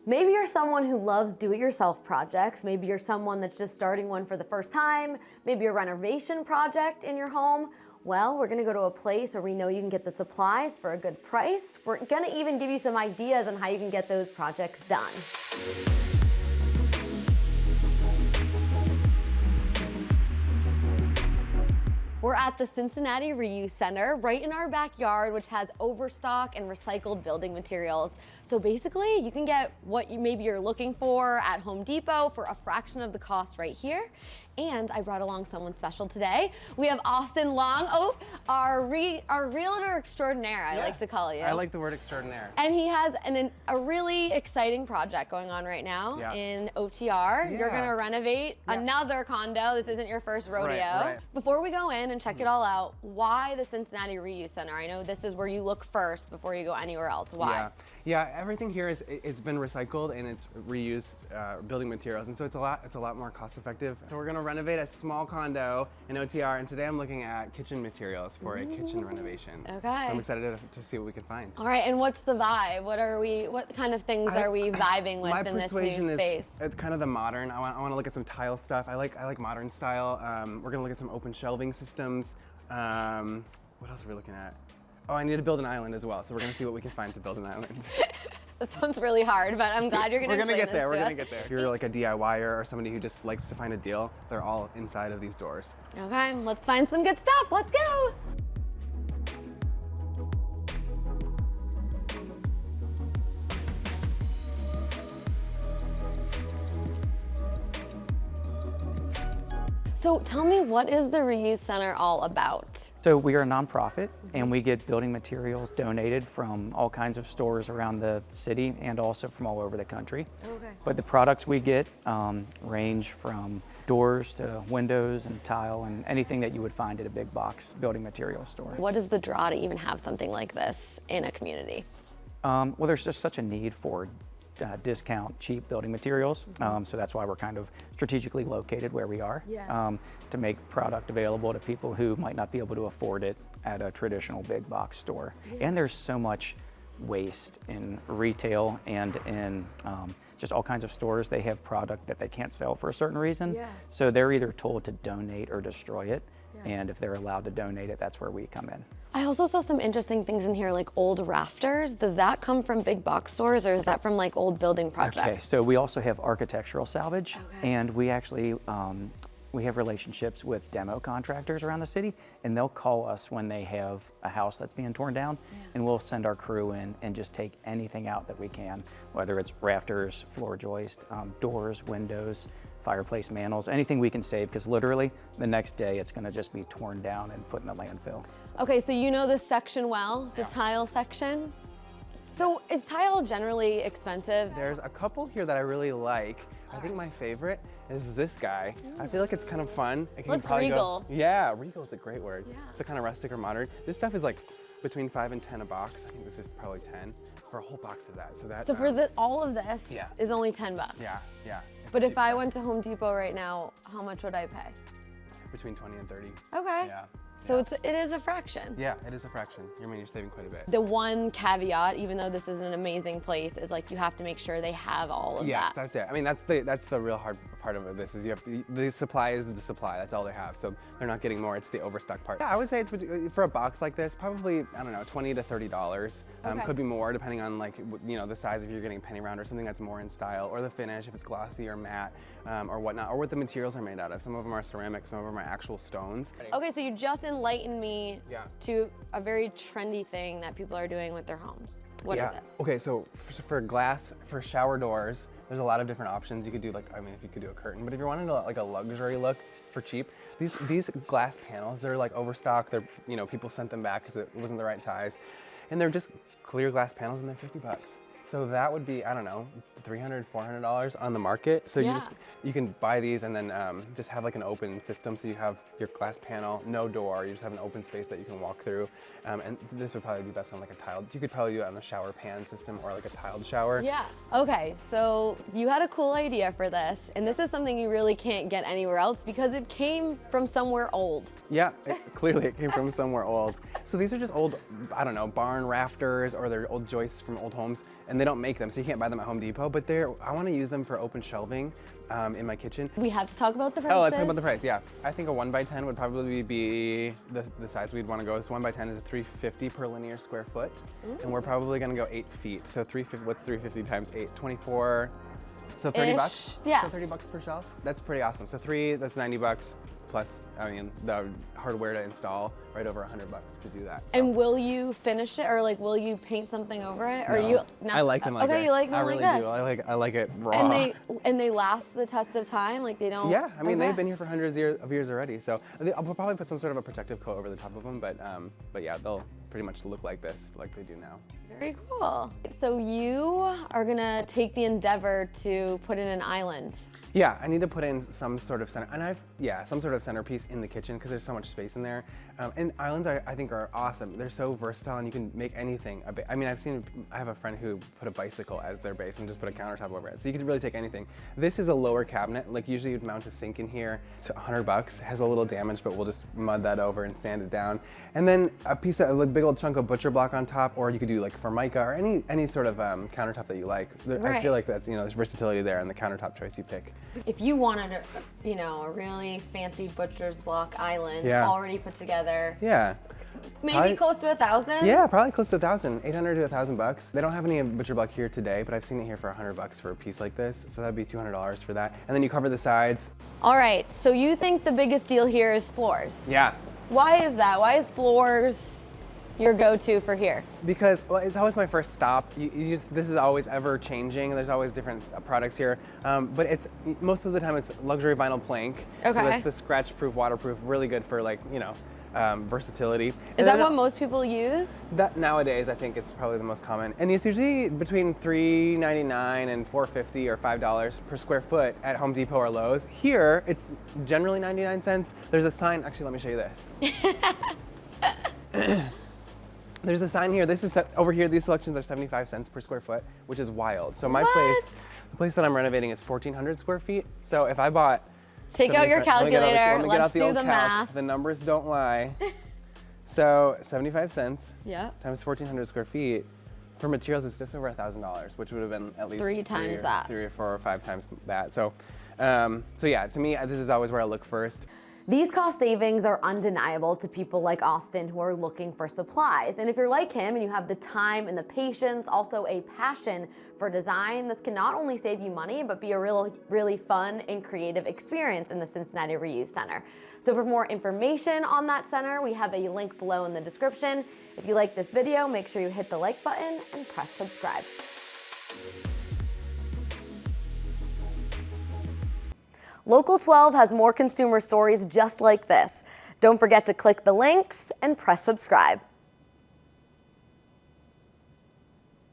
Maybe you're someone who loves do-it-yourself projects. Maybe you're someone that's just starting one for the first time. Maybe a renovation project in your home. Well, we're gonna go to a place where we know you can get the supplies for a good price. We're gonna even give you some ideas on how you can get those projects done. We're at the Cincinnati Reuse Center, right in our backyard, which has overstock and recycled building materials. So basically, you can get what maybe you're looking for at Home Depot for a fraction of the cost right here. And I brought along someone special today. We have Austin Long, our realtor extraordinaire, I like to call you. I like the word extraordinaire. And he has a really exciting project going on right now in OTR. You're gonna renovate another condo. This isn't your first rodeo. Right. Before we go in and check it all out, why the Cincinnati Reuse Center? I know this is where you look first before you go anywhere else. Why? Yeah, everything here it's been recycled and it's reused building materials, and so it's a lot more cost effective. So we're gonna renovate a small condo in OTR, and today I'm looking at kitchen materials for a kitchen renovation. Okay. So I'm excited to see what we can find. All right, and what's the vibe? What kind of things are we vibing with in this new space? It's kind of the modern. I want to look at some tile stuff. I like modern style. We're gonna look at some open shelving systems. What else are we looking at? Oh, I need to build an island as well, so we're gonna see what we can find to build an island. That sounds really hard, but I'm glad you're gonna explain this to us. We're gonna get there. If you're like a DIYer or somebody who just likes to find a deal, they're all inside of these doors. Okay, let's find some good stuff. Let's go. So tell me, what is the Reuse Center all about? So we are a nonprofit, and we get building materials donated from all kinds of stores around the city and also from all over the country. Okay. But the products we get range from doors to windows and tile and anything that you would find at a big box building material store. What is the draw to even have something like this in a community? Well, there's just such a need for discount cheap building materials, so that's why we're kind of strategically located where we are, to make product available to people who might not be able to afford it at a traditional big box store. And there's so much waste in retail and in just all kinds of stores. They have product that they can't sell for a certain reason, so they're either told to donate or destroy it. And if they're allowed to donate it, that's where we come in. I also saw some interesting things in here, like old rafters. Does that come from big box stores, or is that from like old building projects? Okay, so we also have architectural salvage, and we actually we have relationships with demo contractors around the city, and they'll call us when they have a house that's being torn down, and we'll send our crew in and just take anything out that we can, whether it's rafters, floor joist, doors, windows, fireplace mantles, anything we can save, because literally the next day it's going to just be torn down and put in the landfill. Okay, so you know this section well, the tile section. So is tile generally expensive? There's a couple here that I really like. I think my favorite is this guy. I feel like it's kind of fun. Looks regal. Yeah, regal is a great word. It's a kind of rustic or modern. This stuff is like between 5 and 10 a box. I think this is probably 10 for a whole box of that. So for all of this is only 10 bucks. Yeah. But if I went to Home Depot right now, how much would I pay? Between 20 and 30. Okay. Yeah. So it is a fraction. Yeah, it is a fraction. I mean, you're saving quite a bit. The one caveat, even though this is an amazing place, is like you have to make sure they have all of that. Yes, that's it. I mean, that's the real hard part of this is you have to, the supply is the supply. That's all they have. So they're not getting more. It's the overstock part. Yeah, I would say it's for a box like this, probably, I don't know, $20 to $30. Could be more depending on like, you know, the size if you're getting a penny round or something that's more in style, or the finish if it's glossy or matte or whatnot, or what the materials are made out of. Some of them are ceramic, some of them are actual stones. Okay, so you just enlightened me to a very trendy thing that people are doing with their homes. What is it? Okay, so for glass, for shower doors, there's a lot of different options. You could do like, I mean, if you could do a curtain, but if you're wanting to like a luxury look for cheap, these glass panels, they're like overstock. They're, you know, people sent them back because it wasn't the right size. And they're just clear glass panels and they're 50 bucks. So that would be, I don't know, $300, $400 on the market. So you can buy these and then just have like an open system. So you have your glass panel, no door. You just have an open space that you can walk through. And this would probably be best on like a tiled. You could probably do it on a shower pan system or like a tiled shower. Yeah. Okay. So you had a cool idea for this, and this is something you really can't get anywhere else because it came from somewhere old. Yeah, clearly it came from somewhere old. So these are just old, I don't know, barn rafters, or they're old joists from old homes, and they don't make them, so you can't buy them at Home Depot, but I want to use them for open shelving in my kitchen. We have to talk about the prices. Oh, let's talk about the price, yeah. I think a 1x10 would probably be the size we'd want to go. So 1x10 is a $350 per linear square foot, and we're probably going to go 8 feet. So what's 350 times 8? 24, so 30 bucks? Yeah. So 30 bucks per shelf? That's pretty awesome. So that's 90 bucks. Plus, I mean, the hardware to install, right over 100 bucks to do that. So. And will you finish it, or like will you paint something over it, or No. I like them like this. Okay, you like them I really like this. do. I like it raw. And they last the test of time, like they don't. Yeah, I mean okay. they've been here for hundreds of years already. So I'll probably put some sort of a protective coat over the top of them, but yeah, they'll pretty much look like this, like they do now. Very cool. So you are gonna take the endeavor to put in an island. Yeah, I need to put in some sort of some sort of centerpiece in the kitchen because there's so much space in there. And islands, I think, are awesome. They're so versatile, and you can make anything. I mean, I have a friend who put a bicycle as their base and just put a countertop over it. So you can really take anything. This is a lower cabinet. Like usually you'd mount a sink in here. It's 100 bucks. It has a little damage, but we'll just mud that over and sand it down. And then a piece of like big old chunk of butcher block on top, or you could do like Formica or any sort of countertop that you like. Right. I feel like that's, there's versatility there in the countertop choice you pick. If you wanted a really fancy butcher's block island already put together, yeah, maybe close to 1,000. Yeah, probably close to 1,000, 800 to 1,000 bucks. They don't have any butcher block here today, but I've seen it here for 100 bucks for a piece like this. So that'd be $200 for that. And then you cover the sides. All right. So you think the biggest deal here is floors? Yeah. Why is that? Why is floors your go-to for here? Because it's always my first stop. This is always ever changing. There's always different products here, but most of the time it's luxury vinyl plank. Okay. So that's the scratch-proof, waterproof, really good for versatility. Is that what most people use? That nowadays, I think it's probably the most common, and it's usually between $3.99 and $4.50 or $5 per square foot at Home Depot or Lowe's. Here, it's generally 99 cents. There's a sign. Actually, let me show you this. There's a sign here. This is over here. These selections are 75 cents per square foot, which is wild. So the place that I'm renovating is 1,400 square feet. So if I bought, take out your calculator. Let's do the math. The numbers don't lie. So 75 cents times 1,400 square feet for materials, it's just over $1,000, which would have been at least 3 or 4 or 5 times that. So yeah, to me, this is always where I look first. These cost savings are undeniable to people like Austin who are looking for supplies. And if you're like him and you have the time and the patience, also a passion for design, this can not only save you money, but be a really fun and creative experience in the Cincinnati Reuse Center. So for more information on that center, we have a link below in the description. If you like this video, make sure you hit the like button and press subscribe. Local 12 has more consumer stories just like this. Don't forget to click the links and press subscribe.